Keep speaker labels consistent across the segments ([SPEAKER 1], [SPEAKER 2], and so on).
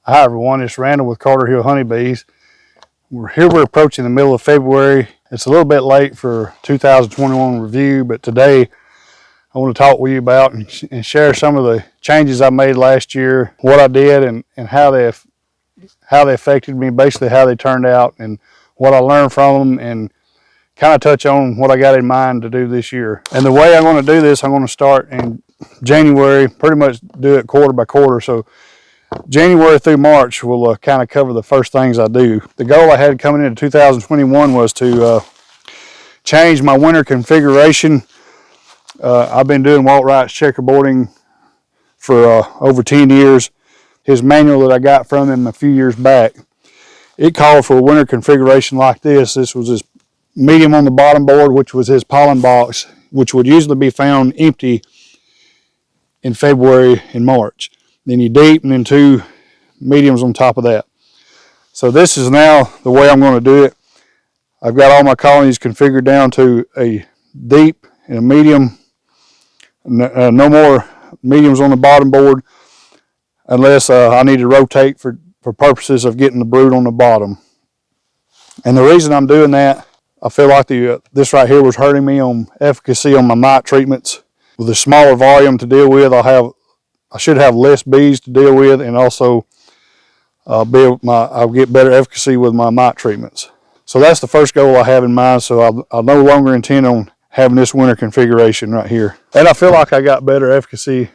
[SPEAKER 1] Hi everyone, it's Randall with Carter Hill Honeybees. We're approaching the middle of February. It's a little bit late for 2021 review, but today I want to talk with you about and share some of the changes I made last year, what I did and how they affected me, basically how they turned out and what I learned from them, and kind of touch on what I got in mind to do this year. And the way I'm going to do this, I'm going to start in January, pretty much do it quarter by quarter. So January through March will kind of cover the first things I do. The goal I had coming into 2021 was to change my winter configuration. I've been doing Walt Wright's checkerboarding for over 10 years. His manual that I got from him a few years back, it called for a winter configuration like this. This was his medium on the bottom board, which was his pollen box, which would usually be found empty in February and March. Then you deep, and then two mediums on top of that. So this is now the way I'm going to do it. I've got all my colonies configured down to a deep and a medium. No more mediums on the bottom board unless I need to rotate for purposes of getting the brood on the bottom. And the reason I'm doing that, I feel like this right here was hurting me on efficacy on my mite treatments. With a smaller volume to deal with, I should have less bees to deal with, and also I'll get better efficacy with my mite treatments. So that's the first goal I have in mind. So I'll no longer intend on having this winter configuration right here. And I feel like I got better efficacy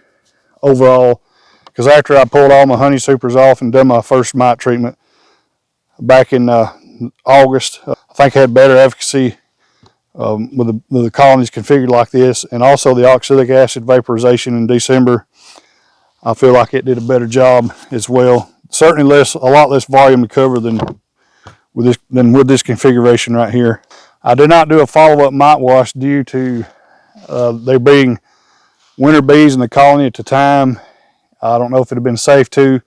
[SPEAKER 1] overall, because after I pulled all my honey supers off and done my first mite treatment back in August, I think I had better efficacy with the colonies configured like this, and also the oxalic acid vaporization in December. I feel like it did a better job as well. Certainly a lot less volume to cover than with this configuration right here. I did not do a follow-up mite wash due to there being winter bees in the colony at the time. I don't know if it had been safe to,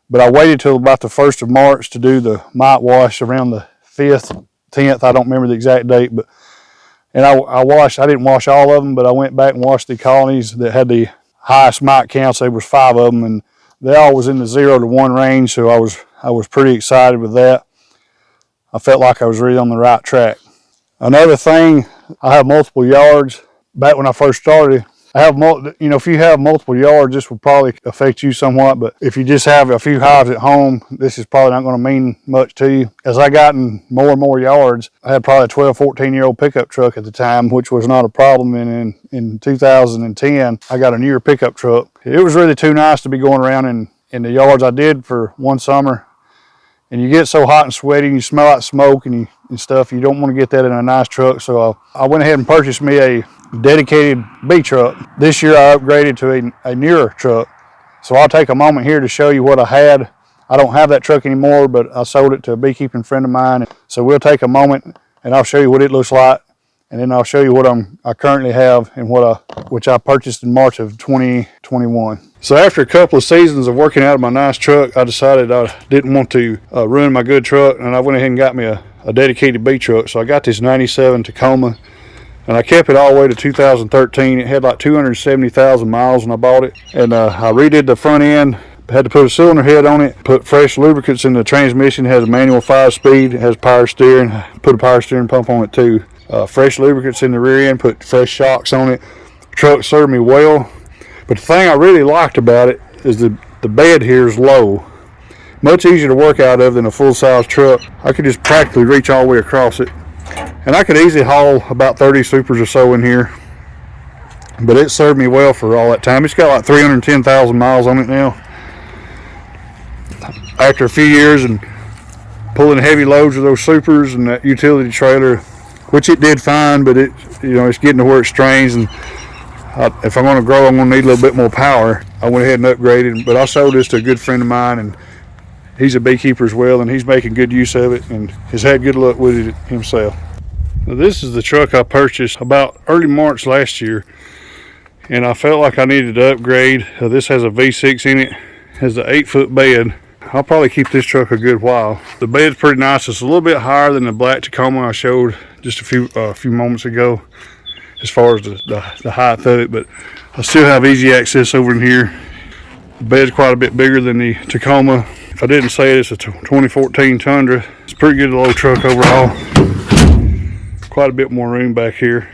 [SPEAKER 1] but I waited till about the 1st of March to do the mite wash around the 5th, 10th. I don't remember the exact date, but I didn't wash all of them, but I went back and washed the colonies that had the highest mite counts. There was 5 of them, and they all was in the 0 to 1 range, so I was pretty excited with that. I felt like I was really on the right track. Another thing, I have multiple yards. Back when I first started, if you have multiple yards, this will probably affect you somewhat, but if you just have a few hives at home, this is probably not going to mean much to you. As I gotten more and more yards, I had probably a 12, 14-year-old pickup truck at the time, which was not a problem. And in 2010, I got a newer pickup truck. It was really too nice to be going around in the yards I did for one summer. And you get so hot and sweaty, and you smell like smoke and stuff. You don't want to get that in a nice truck. So I went ahead and purchased me a dedicated bee truck. This year I upgraded to a newer truck. So I'll take a moment here to show you what I had. I don't have that truck anymore, but I sold it to a beekeeping friend of mine. So we'll take a moment and I'll show you what it looks like. And then I'll show you what I currently have and which I purchased in March of 2021. So after a couple of seasons of working out of my nice truck, I decided I didn't want to ruin my good truck, and I went ahead and got me a dedicated bee truck. So I got this 97 Tacoma, and I kept it all the way to 2013. It had like 270,000 miles when I bought it, and I redid the front end. Had to put a cylinder head on it, put fresh lubricants in the transmission. It has a manual 5-speed, it has power steering, put a power steering pump on it too. Fresh lubricants in the rear end, put fresh shocks on it. The truck served me well, but the thing I really liked about it is the bed here is low. Much easier to work out of than a full-size truck. I could just practically reach all the way across it, and I could easily haul about 30 supers or so in here, but it served me well for all that time. It's got like 310,000 miles on it now. After a few years and pulling heavy loads of those supers and that utility trailer, which it did fine, but it's getting to where it strains, and if I'm going to grow, I'm going to need a little bit more power. I went ahead and upgraded, but I sold this to a good friend of mine, and he's a beekeeper as well, and he's making good use of it and has had good luck with it himself. Now, this is the truck I purchased about early March last year, and I felt like I needed to upgrade. This has a V6 in it, has an 8-foot bed. I'll probably keep this truck a good while. The bed's pretty nice. It's a little bit higher than the black Tacoma I showed just a few moments ago as far as the height of it, but I still have easy access over in here. The bed's quite a bit bigger than the Tacoma. If I didn't say it, it's a 2014 Tundra. It's a pretty good little truck overall. Quite a bit more room back here.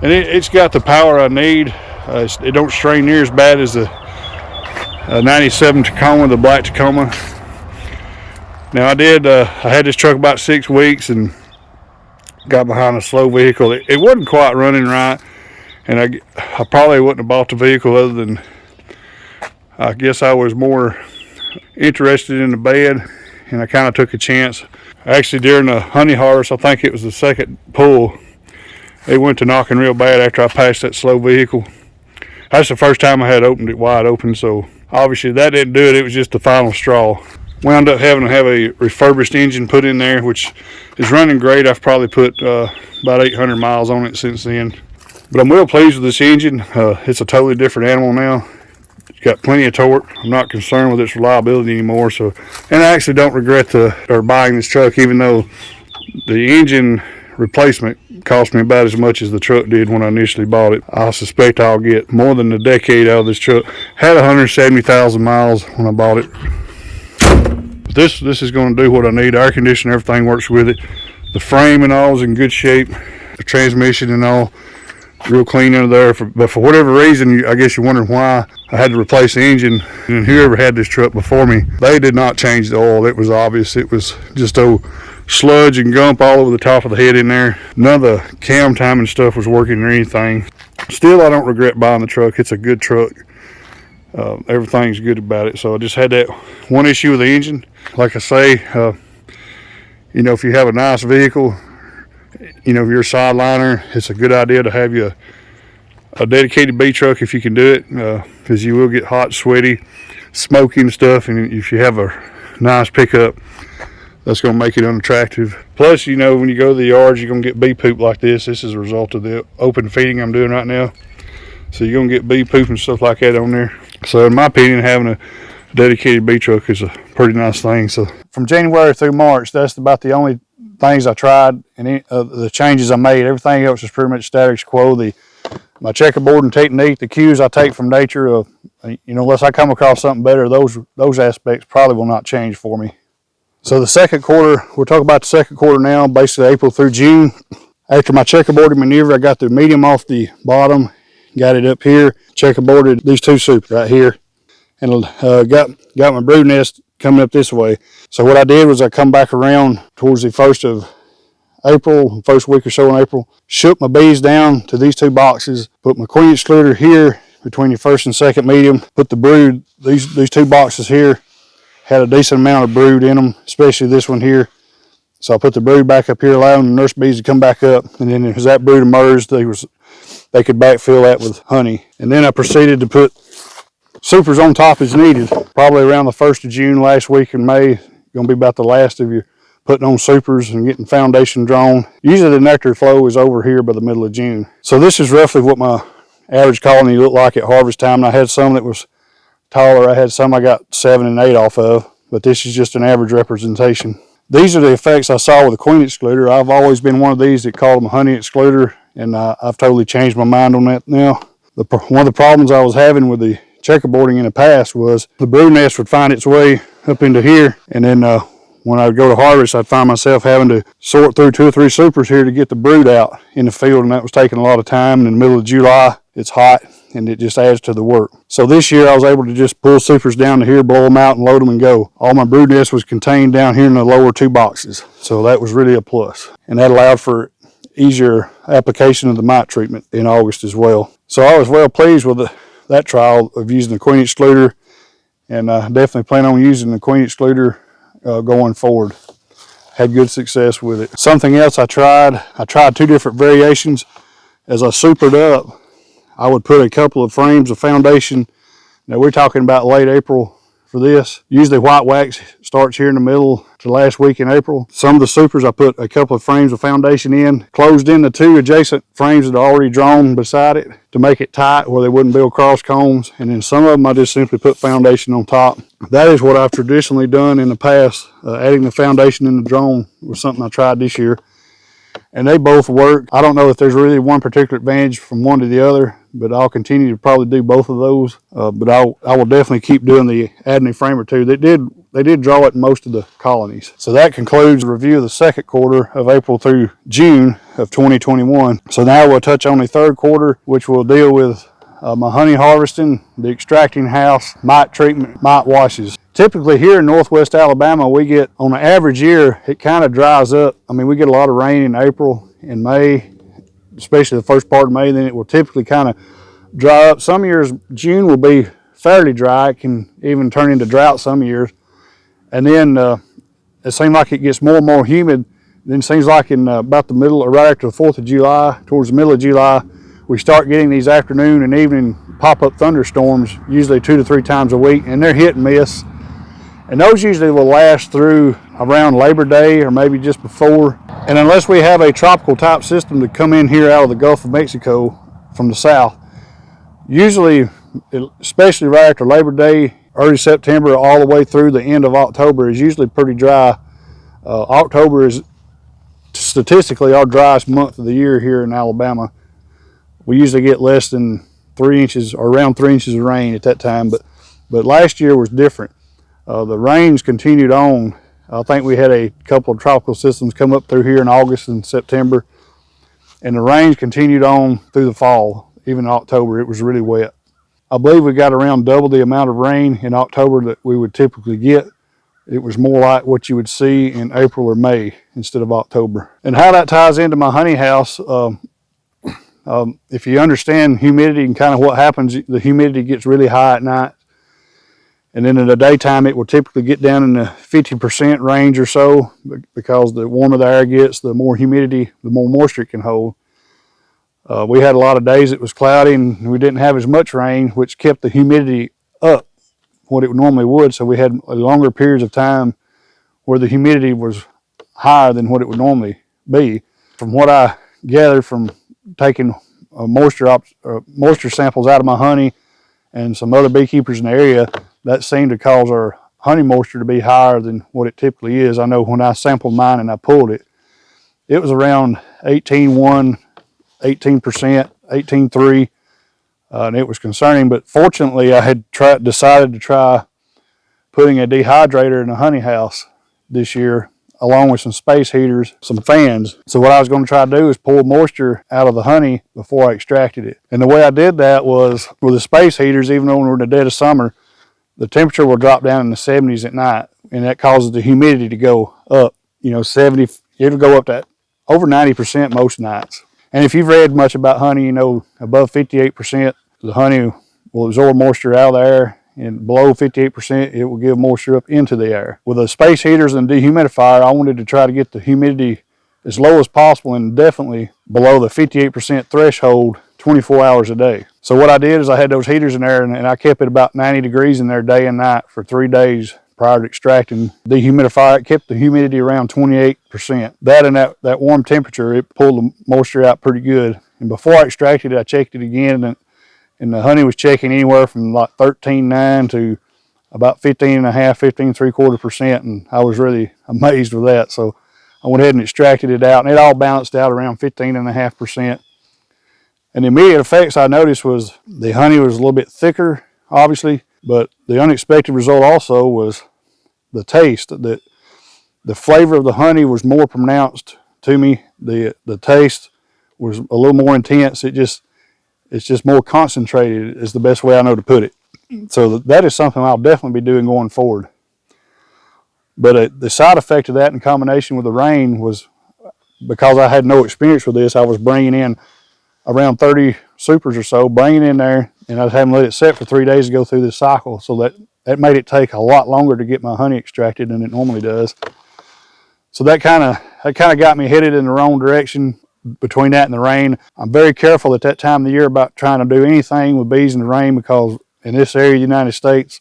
[SPEAKER 1] And it's got the power I need. It don't strain near as bad as the 97 Tacoma, the black Tacoma. Now I had this truck about 6 weeks and got behind a slow vehicle. It wasn't quite running right, and I probably wouldn't have bought the vehicle other than I guess I was more interested in the bed, and I kind of took a chance. Actually, during the honey harvest, I think it was the second pull, it went to knocking real bad after I passed that slow vehicle. That's the first time I had opened it wide open, so obviously that didn't do it. It was just the final straw. Wound up having to have a refurbished engine put in there, which is running great. I've probably put about 800 miles on it since then. But I'm real pleased with this engine. It's a totally different animal now. It's got plenty of torque. I'm not concerned with its reliability anymore. And I actually don't regret buying this truck, even though the engine replacement cost me about as much as the truck did when I initially bought it. I suspect I'll get more than a decade out of this truck. Had 170,000 miles when I bought it. But this is going to do what I need. Air conditioner, everything works with it. The frame and all is in good shape. The transmission and all real clean under there. But for whatever reason, I guess you're wondering why I had to replace the engine. And whoever had this truck before me, they did not change the oil. It was obvious. It was just sludge and gump all over the top of the head in there. None of the cam timing stuff was working or anything. Still, I don't regret buying the truck. It's a good truck. Everything's good about it. So I just had that one issue with the engine. Like I say, if you have a nice vehicle, if you're a sideliner, it's a good idea to have you a dedicated B truck if you can do it, because you will get hot, sweaty, smoky and stuff. And if you have a nice pickup, that's going to make it unattractive. Plus, when you go to the yards, you're going to get bee poop like this. This is a result of the open feeding I'm doing right now. So you're going to get bee poop and stuff like that on there. So in my opinion, having a dedicated bee truck is a pretty nice thing. So from January through March, that's about the only things I tried, and the changes I made. Everything else is pretty much status quo. My checkerboard and technique, the cues I take from nature, unless I come across something better, those aspects probably will not change for me. So the second quarter, we're talking about the second quarter now, basically April through June. After my checkerboarded maneuver, I got the medium off the bottom, got it up here, checkerboarded these two supers right here, and got my brood nest coming up this way. So what I did was I come back around towards the first week or so in April, shook my bees down to these two boxes, put my queen excluder here between your first and second medium, put the brood, these two boxes here, had a decent amount of brood in them, especially this one here. So I put the brood back up here, allowing the nurse bees to come back up, and then as that brood emerged, they could backfill that with honey. And then I proceeded to put supers on top as needed. Probably around the 1st of June, last week in May, going to be about the last of you putting on supers and getting foundation drawn. Usually the nectar flow is over here by the middle of June. So this is roughly what my average colony looked like at harvest time. And I had some that was taller. I had some I got 7 and 8 off of, but this is just an average representation. These are the effects I saw with the queen excluder. I've always been one of these that called them a honey excluder, and I've totally changed my mind on that now. One of the problems I was having with the checkerboarding in the past was the brood nest would find its way up into here, and then when I would go to harvest, I'd find myself having to sort through 2 or 3 supers here to get the brood out in the field, and that was taking a lot of time. And in the middle of July, it's hot, and it just adds to the work. So this year, I was able to just pull supers down to here, blow them out, and load them and go. All my brood nest was contained down here in the lower 2 boxes, so that was really a plus. And that allowed for easier application of the mite treatment in August as well. So I was well pleased with that trial of using the queen excluder, and I definitely plan on using the queen excluder going forward. Had good success with it. Something else I tried 2 different variations. As I supered up, I would put a couple of frames of foundation. Now we're talking about late April for this. Usually white wax starts here in the middle to last week in April. Some of the supers I put a couple of frames of foundation in, closed in the 2 adjacent frames that are already drawn beside it to make it tight where they wouldn't build cross combs. And then some of them I just simply put foundation on top. That is what I've traditionally done in the past. Adding the foundation in the drone was something I tried this year, and they both work. I don't know if there's really one particular advantage from one to the other. but I'll continue to probably do both of those. But I will definitely keep doing the adding a frame or two. They did draw it in most of the colonies. So that concludes the review of the second quarter of April through June of 2021. So now we'll touch on the third quarter, which will deal with my honey harvesting, the extracting house, mite treatment, mite washes. Typically here in northwest Alabama, we get, on an average year, it kind of dries up. I mean, we get a lot of rain in April and May, especially the first part of May, then it will typically kind of dry up. Some years, June will be fairly dry. It can even turn into drought some years. And then it seems like it gets more and more humid. Then it seems like in about the middle, or right after the 4th of July, towards the middle of July, we start getting these afternoon and evening pop-up thunderstorms, usually 2 to 3 times a week, and they're hit and miss. And those usually will last through around Labor Day or maybe just before. And unless we have a tropical type system to come in here out of the Gulf of Mexico from the south, usually, especially right after Labor Day, early September, all the way through the end of October is usually pretty dry. October is statistically our driest month of the year here in Alabama. We usually get less than 3 inches or around 3 inches of rain at that time, but last year was different. The rains continued on. I think we had a couple of tropical systems come up through here in August and September, and the rains continued on through the fall. Even in October, it was really wet. I believe we got around double the amount of rain in October that we would typically get. It was more like what you would see in April or May instead of October. And how that ties into my honey house, if you understand humidity and kind of what happens, the humidity gets really high at night. And then in the daytime, it will typically get down in the 50% range or so, because the warmer the air gets, the more humidity, the more moisture it can hold. We had a lot of days it was cloudy and we didn't have as much rain, which kept the humidity up what it normally would. So we had longer periods of time where the humidity was higher than what it would normally be. From what I gathered from taking moisture samples out of my honey and some other beekeepers in the area, that seemed to cause our honey moisture to be higher than what it typically is. I know when I sampled mine and I pulled it, it was around 18.1, 18%, 18.3, and it was concerning. But fortunately, I had decided to try putting a dehydrator in the honey house this year, along with some space heaters, some fans. So what I was going to try to do is pull moisture out of the honey before I extracted it. And the way I did that was with the space heaters, even though we're in the dead of summer, the temperature will drop down in the 70s at night, and that causes the humidity to go up, 70, it'll go up to over 90% most nights. And if you've read much about honey, above 58%, the honey will absorb moisture out of the air, and below 58%, it will give moisture up into the air. With the space heaters and dehumidifier, I wanted to try to get the humidity as low as possible and definitely below the 58% threshold 24 hours a day. So what I did is I had those heaters in there, and I kept it about 90 degrees in there day and night for 3 days prior to extracting. Dehumidifier, it kept the humidity around 28%. That and that warm temperature, it pulled the moisture out pretty good. And before I extracted it, I checked it again, and the honey was checking anywhere from like 13.9 to about 15.5, 15.75%, and I was really amazed with that. So I went ahead and extracted it out, and it all balanced out around 15.5%. And the immediate effects I noticed was the honey was a little bit thicker, obviously, but the unexpected result also was the taste. The flavor of the honey was more pronounced to me. The taste was a little more intense. It's just more concentrated is the best way I know to put it. So that is something I'll definitely be doing going forward. But the side effect of that in combination with the rain was, because I had no experience with this, I was bringing in around 30 supers or so, bringing in there, and I was having to let it set for 3 days to go through this cycle. So that made it take a lot longer to get my honey extracted than it normally does. So that kind of got me headed in the wrong direction between that and the rain. I'm very careful at that time of the year about trying to do anything with bees in the rain, because in this area of the United States,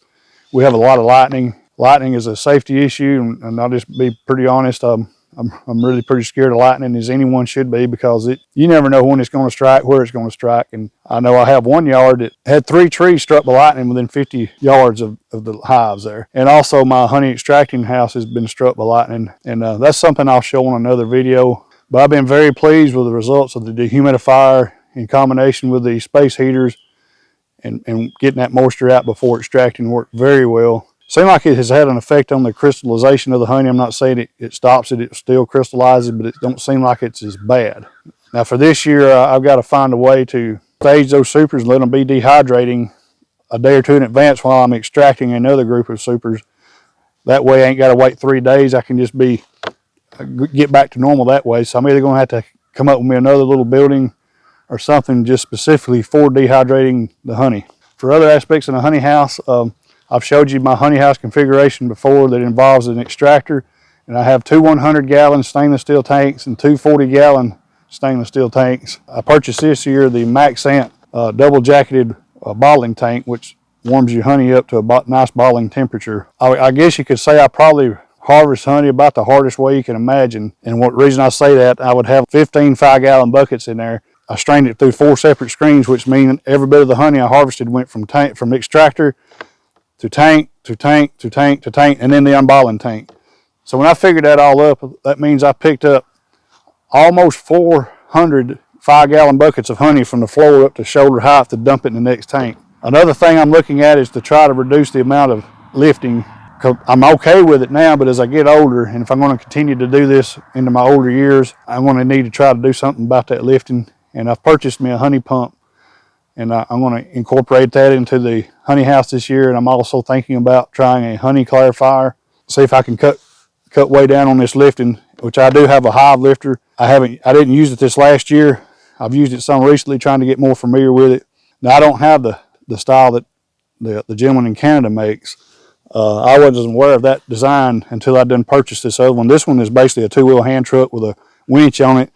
[SPEAKER 1] we have a lot of lightning. Lightning is a safety issue, and I'll just be pretty honest. I'm really pretty scared of lightning, as anyone should be, because you never know when it's going to strike, where it's going to strike. And I know I have one yard that had 3 trees struck by lightning within 50 yards of the hives there. And also my honey extracting house has been struck by lightning, and that's something I'll show on another video. But I've been very pleased with the results of the dehumidifier in combination with the space heaters and getting that moisture out before extracting worked very well. Seems like it has had an effect on the crystallization of the honey. I'm not saying it stops it, it still crystallizes, but it don't seem like it's as bad. Now for this year, I've got to find a way to stage those supers and let them be dehydrating a day or two in advance while I'm extracting another group of supers. That way I ain't got to wait 3 days. I can just get back to normal that way. So I'm either going to have to come up with me another little building or something just specifically for dehydrating the honey. For other aspects in the honey house, I've showed you my honey house configuration before that involves an extractor, and I have two 100-gallon stainless steel tanks and two 40-gallon stainless steel tanks. I purchased this year the Maxant double jacketed bottling tank, which warms your honey up to a nice bottling temperature. I guess you could say I probably harvest honey about the hardest way you can imagine, and what reason I say that, I would have 15 5-gallon buckets in there. I strained it through 4 separate screens, which means every bit of the honey I harvested went from extractor to tank, to tank, to tank, to tank, and then the unbottling tank. So when I figured that all up, that means I picked up almost 400 5-gallon buckets of honey from the floor up to shoulder height to dump it in the next tank. Another thing I'm looking at is to try to reduce the amount of lifting. I'm okay with it now, but as I get older, and if I'm going to continue to do this into my older years, I'm going to need to try to do something about that lifting. And I've purchased me a honey pump, and I'm going to incorporate that into the honey house this year. And I'm also thinking about trying a honey clarifier, see if I can cut way down on this lifting, which I do have a hive lifter. I didn't use it this last year. I've used it some recently, trying to get more familiar with it. Now I don't have the style that the gentleman in Canada makes. I wasn't aware of that design until I done purchased this other one. This one is basically a 2-wheel hand truck with a winch on it,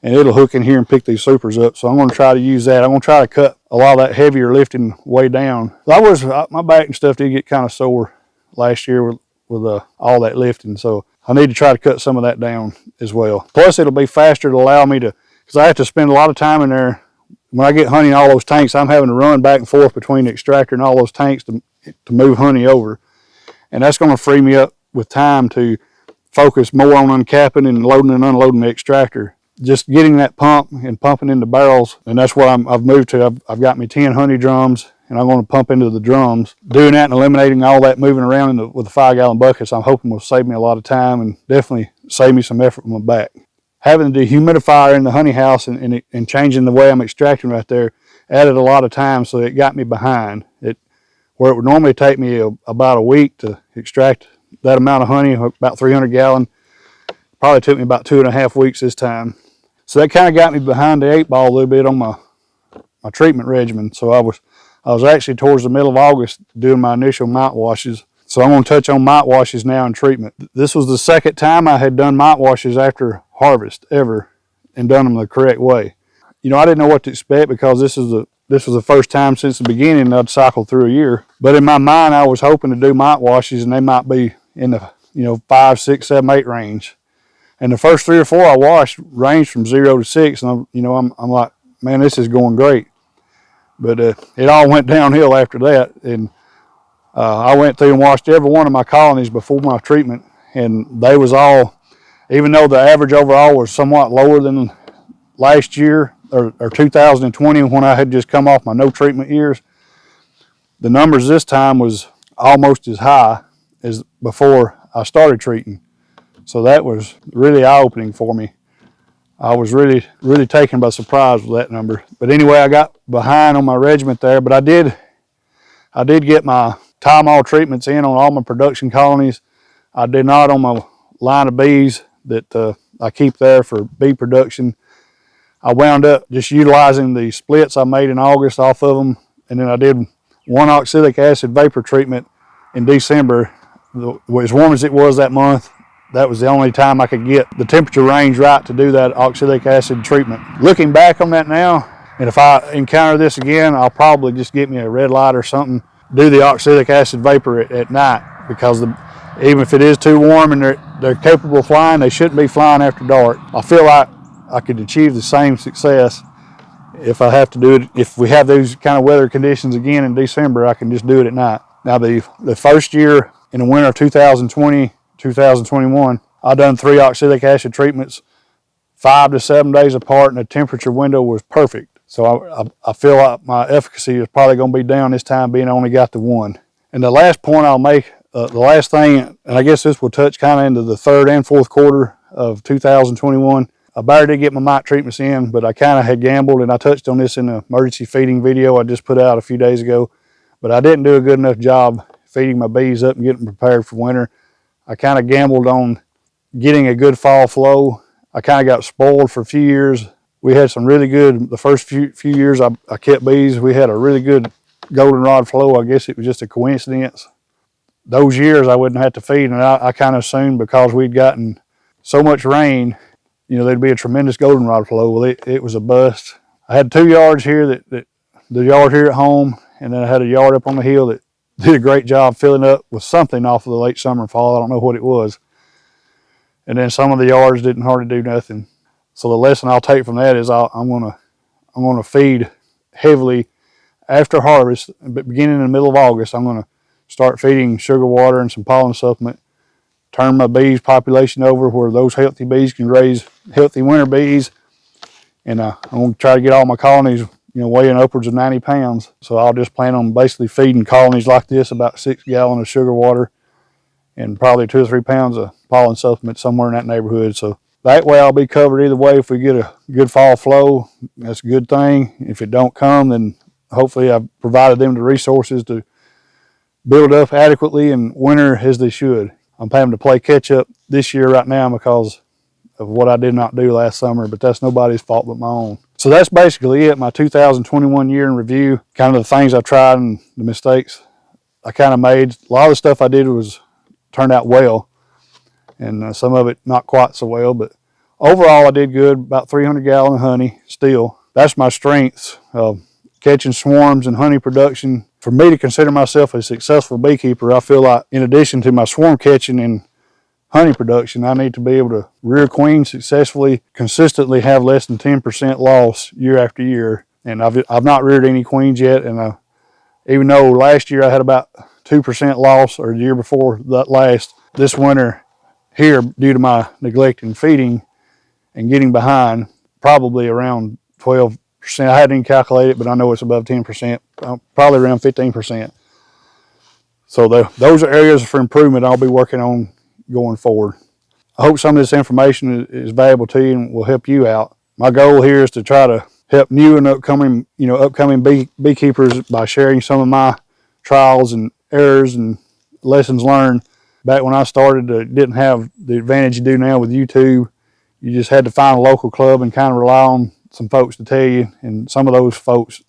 [SPEAKER 1] and it'll hook in here and pick these supers up. So I'm going to try to use that. I'm going to try to cut a lot of that heavier lifting way down. My back and stuff did get kind of sore last year with all that lifting, so I need to try to cut some of that down as well. Plus it'll be faster to allow me to, because I have to spend a lot of time in there. When I get honey in all those tanks, I'm having to run back and forth between the extractor and all those tanks to move honey over. And that's going to free me up with time to focus more on uncapping and loading and unloading the extractor. Just getting that pump and pumping into barrels, and that's what I've moved to. I've got me 10 honey drums, and I'm going to pump into the drums. Doing that and eliminating all that moving around with the 5-gallon buckets, I'm hoping will save me a lot of time and definitely save me some effort on my back. Having the dehumidifier in the honey house and changing the way I'm extracting right there added a lot of time, so it got me behind. Where it would normally take me about a week to extract that amount of honey, about 300 gallon, probably took me about 2.5 weeks this time. So that kind of got me behind the 8 ball a little bit on my treatment regimen. So I was actually towards the middle of August doing my initial mite washes. So I'm going to touch on mite washes now in treatment. This was the second time I had done mite washes after harvest ever, and done them the correct way. You know, I didn't know what to expect, because this was the first time since the beginning I'd cycled through a year. But in my mind, I was hoping to do mite washes, and they might be in the 5, 6, 7, 8 range. And the first 3 or 4 I washed ranged from 0 to 6, and I'm like, man, this is going great. But it all went downhill after that, and I went through and washed every one of my colonies before my treatment, and they was all, even though the average overall was somewhat lower than last year or 2020, when I had just come off my no treatment years, the numbers this time was almost as high as before I started treating. So that was really eye-opening for me. I was really taken by surprise with that number. But anyway, I got behind on my regimen there, but I did get my Tylenol treatments in on all my production colonies. I did not on my line of bees that I keep there for bee production. I wound up just utilizing the splits I made in August off of them, and then I did 1 oxalic acid vapor treatment in December. As warm as it was that month, that was the only time I could get the temperature range right to do that oxalic acid treatment. Looking back on that now, and if I encounter this again, I'll probably just get me a red light or something, do the oxalic acid vapor at night, because even if it is too warm and they're capable of flying, they shouldn't be flying after dark. I feel like I could achieve the same success if I have to do it. If we have those kind of weather conditions again in December, I can just do it at night. Now the first year in the winter of 2020, 2021, I done 3 oxalic acid treatments 5 to 7 days apart, and the temperature window was perfect. So I feel like my efficacy is probably going to be down this time, being I only got the one. And the last point I'll make, the last thing, and I guess this will touch kind of into the third and fourth quarter of 2021. I better did get my mite treatments in, but I kind of had gambled, and I touched on this in the emergency feeding video I just put out a few days ago. But I didn't do a good enough job feeding my bees up and getting them prepared for winter. I kind of gambled on getting a good fall flow. I kind of got spoiled for a few years. We had some really good, the first few years I kept bees, we had a really good goldenrod flow. I guess it was just a coincidence. Those years I wouldn't have to feed, and I kind of assumed because we'd gotten so much rain, you know, there'd be a tremendous goldenrod flow. Well, it was a bust. I had 2 yards here, the yard here at home, and then I had a yard up on the hill that did a great job filling up with something off of the late summer and fall. I don't know what it was. And then some of the yards didn't hardly do nothing. So the lesson I'll take from that is I'm gonna feed heavily after harvest, but beginning in the middle of August. I'm gonna start feeding sugar water and some pollen supplement. Turn my bees population over where those healthy bees can raise healthy winter bees, and I'm gonna try to get all my colonies, you know, weighing upwards of 90 pounds. So I'll just plan on basically feeding colonies like this about 6 gallons of sugar water and probably 2 or 3 pounds of pollen supplement, somewhere in that neighborhood. So that way I'll be covered either way. If we get a good fall flow, that's a good thing. If it don't come, then hopefully I've provided them the resources to build up adequately and winter as they should. I'm having to play catch up this year right now because of what I did not do last summer, but that's nobody's fault but my own. So that's basically it, my 2021 year in review, kind of the things I tried and the mistakes I kind of made. A lot of the stuff I did turned out well, and some of it not quite so well, but overall I did good, about 300 gallons of honey still. That's my strengths, catching swarms and honey production. For me to consider myself a successful beekeeper, I feel like in addition to my swarm catching and honey production, I need to be able to rear queens successfully, consistently have less than 10% loss year after year. And I've not reared any queens yet, and even though last year I had about 2% loss, or the year before that last, this winter here, due to my neglect in feeding and getting behind, probably around 12%. I hadn't even calculated it, but I know it's above 10%, probably around 15%. So those are areas for improvement I'll be working on going forward. I hope some of this information is valuable to you and will help you out. My goal here is to try to help new and upcoming beekeepers by sharing some of my trials and errors and lessons learned. Back when I started, didn't have the advantage you do now with YouTube. You just had to find a local club and kind of rely on some folks to tell you, and some of those folks,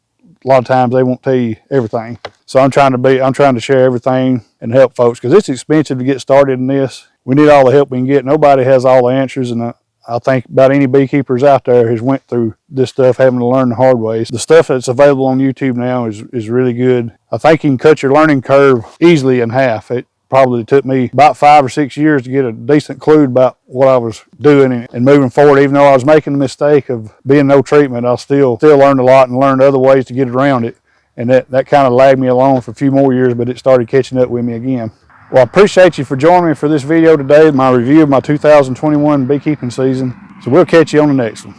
[SPEAKER 1] a lot of times they won't tell you everything. So I'm trying to share everything and help folks, because it's expensive to get started in this. We need all the help we can get. Nobody has all the answers, and I think about any beekeepers out there who's went through this stuff, having to learn the hard ways. The stuff that's available on YouTube now is really good. I think you can cut your learning curve easily in half. It probably took me about 5 or 6 years to get a decent clue about what I was doing and moving forward. Even though I was making the mistake of being no treatment, I still learned a lot and learned other ways to get around it. And that kind of lagged me along for a few more years, but it started catching up with me again. Well, I appreciate you for joining me for this video today, my review of my 2021 beekeeping season. So we'll catch you on the next one.